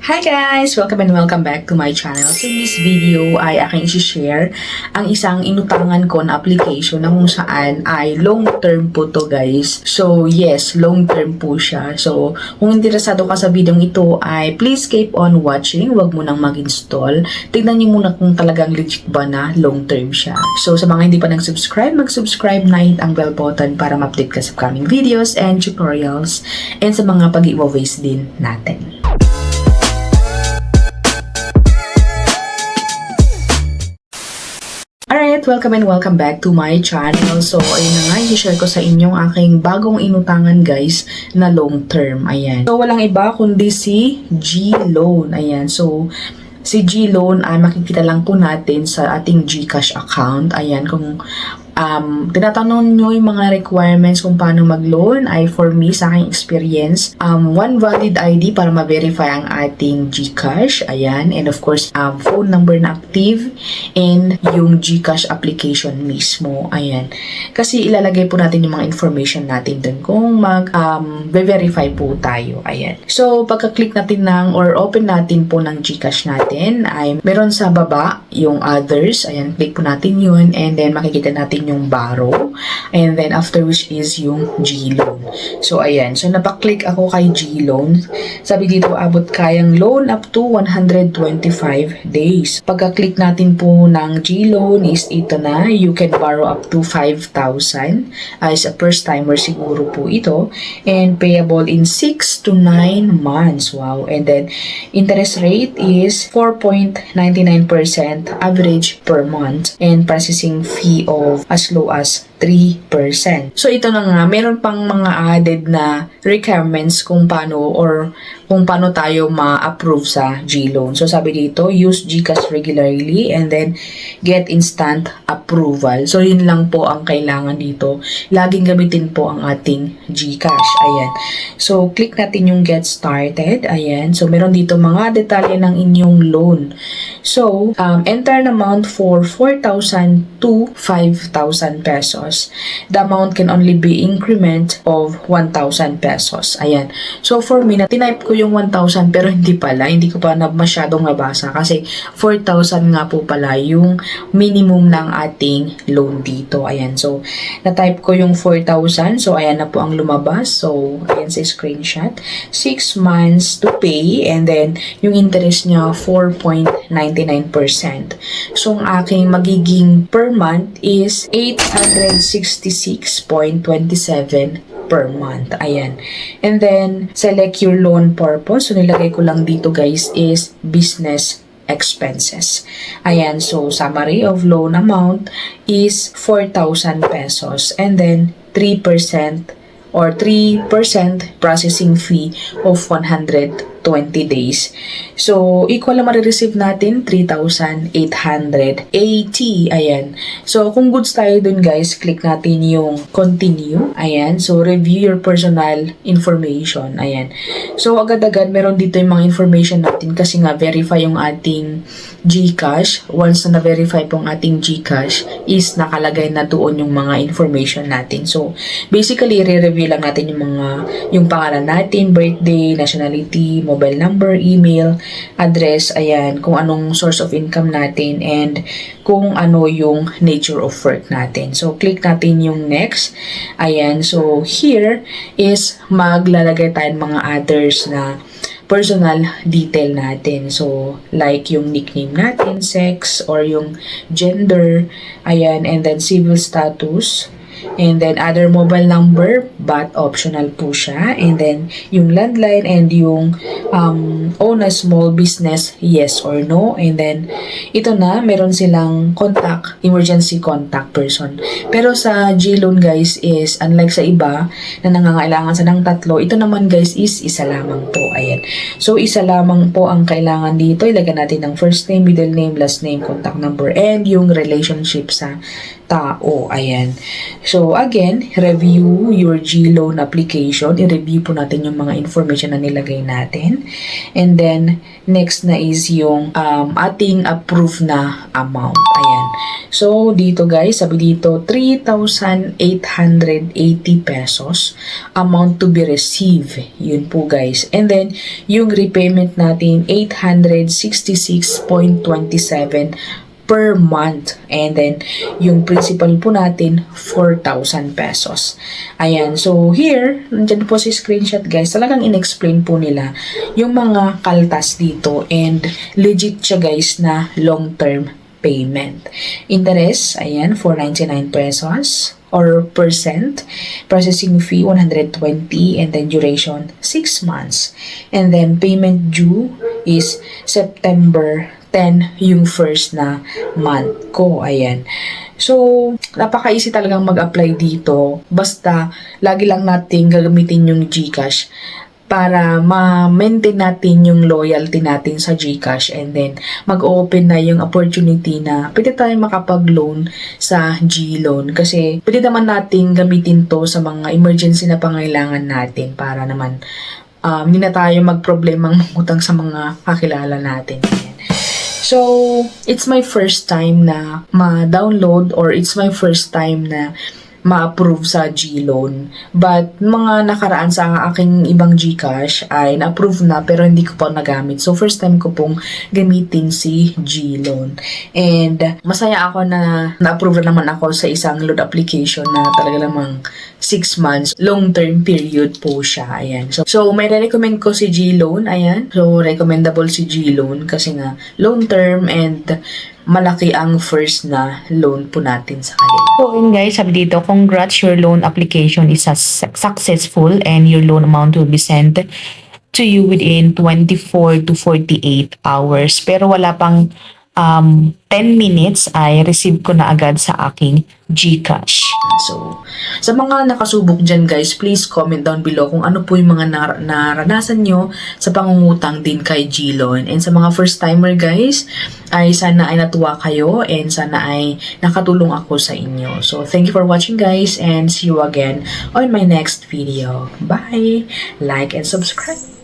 Hi guys! Welcome and welcome back to my channel. So in this video ay aking isi-share ang isang inutangan ko na application na kung saan ay long term po to guys. So yes, long term po siya. So kung interesado ka sa video ito ay please keep on watching. Huwag mo nang mag-install. Tignan niyo muna kung talagang legit ba na long term siya. So sa mga hindi pa nag-subscribe, mag-subscribe na, hit ang bell button para ma-update ka sa upcoming videos and tutorials and sa mga pag-giveaways din natin. Alright, welcome and welcome back to my channel. So, ayun na nga, i-share ko sa inyo aking bagong inutangan guys na long term. Ayan. So, walang iba kundi si GLoan. Ayan. So, si GLoan ay makikita lang po natin sa ating GCash account. Ayan, kung tinatanong nyo yung mga requirements kung paano mag-loan ay for me, sa aking experience, one valid ID para ma-verify ang ating GCash, ayan, and of course, phone number na active, and yung GCash application mismo, ayan. Kasi ilalagay po natin yung mga information natin dun kung mag-verify po tayo, ayan. So, pagka-click natin or open natin po ng GCash natin, ay meron sa baba yung others, ayan, click po natin yun, and then makikita natin yung borrow, and then after which is yung GLoan. So ayan, so napaklik ako kay GLoan. Sabi dito abot kayang loan up to 125 days. Pagka-click natin po ng GLoan is ito na, you can borrow up to 5,000 as a first timer siguro po ito, and payable in 6 to 9 months. Wow. And then interest rate is 4.99% average per month, and processing fee of as low as 3%. So ito na nga, meron pang mga added na requirements kung paano tayo ma-approve sa GLoan. So sabi dito, use GCash regularly and then get instant approval. So yun lang po ang kailangan dito. Laging gamitin po ang ating GCash. Ayan. So click natin yung get started. Ayan. So meron dito mga detalye ng inyong loan. So enter an amount for 4,000 to 5,000 pesos. The amount can only be increment of 1,000 pesos. Ayan. So for me, tinype ko yung 1,000 pero hindi ko pa masyadong nabasa kasi 4,000 nga po pala yung minimum ng ating loan dito. Ayan. So na-type ko yung 4,000. So ayan na po ang lumabas. So ayan sa screenshot. 6 months to pay, and then yung interest niya 4.99%. So ang aking magiging per month is 866.27 per month. Ayan. And then, select your loan purpose. So, nilagay ko lang dito guys is business expenses. Ayan. So, summary of loan amount is 4,000 pesos. And then, 3% or 3% processing fee of 120 days. So, equal na marireceive natin 3,880. Ayan. So, kung goods tayo dun guys, click natin yung continue. Ayan. So, review your personal information. Ayan. So, agad-agad meron dito yung mga information natin kasi nga verify yung ating GCash. Once na na-verify po ang ating GCash is nakalagay na doon yung mga information natin. So, basically, re-review lang natin yung pangalan natin, birthday, nationality, mobile number, email, address, ayan, kung anong source of income natin, and kung ano yung nature of work natin. So, click natin yung next. Ayan, so here is maglalagay tayo ng mga others na personal detail natin. So, like yung nickname natin, sex, or yung gender, ayan, and then civil status, and then other mobile number, but optional po siya. And then, yung landline and yung own a small business, yes or no. And then, ito na, meron silang contact, emergency contact person. Pero sa GLoan guys is, unlike sa iba na nangangailangan sa ng tatlo, ito naman guys is isa lamang po. Ayan. So, isa lamang po ang kailangan dito. Ilagay natin ng first name, middle name, last name, contact number, and yung relationship sa tao. Ayan. So, again, review your G-loan application. I-review po natin yung mga information na nilagay natin. And then, next na is yung ating approved na amount. Ayan. So, dito guys, sabi dito, 3,880 pesos amount to be received. Yun po guys. And then, yung repayment natin, 866.27 per month. And then, yung principal po natin, 4,000 pesos. Ayan. So, here, nandyan po si screenshot guys. Talagang in-explain po nila yung mga kaltas dito. And legit siya guys na long-term payment. Interest, ayan, 499 pesos or percent. Processing fee, 120. And then, duration, 6 months. And then, payment due is September 10 yung first na month ko. Ayan. So, napaka-easy talagang mag-apply dito. Basta, lagi lang natin gagamitin yung GCash para ma-maintain natin yung loyalty natin sa GCash, and then mag-open na yung opportunity na pwede tayo makapag-loan sa G-loan kasi pwede naman natin gamitin to sa mga emergency na pangailangan natin para naman hindi na tayo magproblemang mangutang sa mga kakilala natin. So, it's my first time na ma-download or it's my first time na ma-approve sa G-loan. But, mga nakaraan sa aking ibang GCash ay na-approve na pero hindi ko pa nagamit. So, first time ko pong gamitin si G-loan. And, masaya ako na na-approve na naman ako sa isang loan application na talaga namang 6 months, long-term period po siya. Ayan. So may recommend ko si G-loan. Ayan. So, recommendable si G-loan kasi nga long-term and malaki ang first na loan po natin sa kanila. So, yun guys, sabi dito, congrats, your loan application is successful and your loan amount will be sent to you within 24 to 48 hours. Pero wala pang 10 minutes ay receive ko na agad sa aking GCash. So, sa mga nakasubok dyan guys, please comment down below kung ano po yung mga naranasan nyo sa pangungutang din kay G-loan. And sa mga first timer guys, ay sana ay natuwa kayo and sana ay nakatulong ako sa inyo. So, thank you for watching guys and see you again on my next video. Bye! Like and subscribe!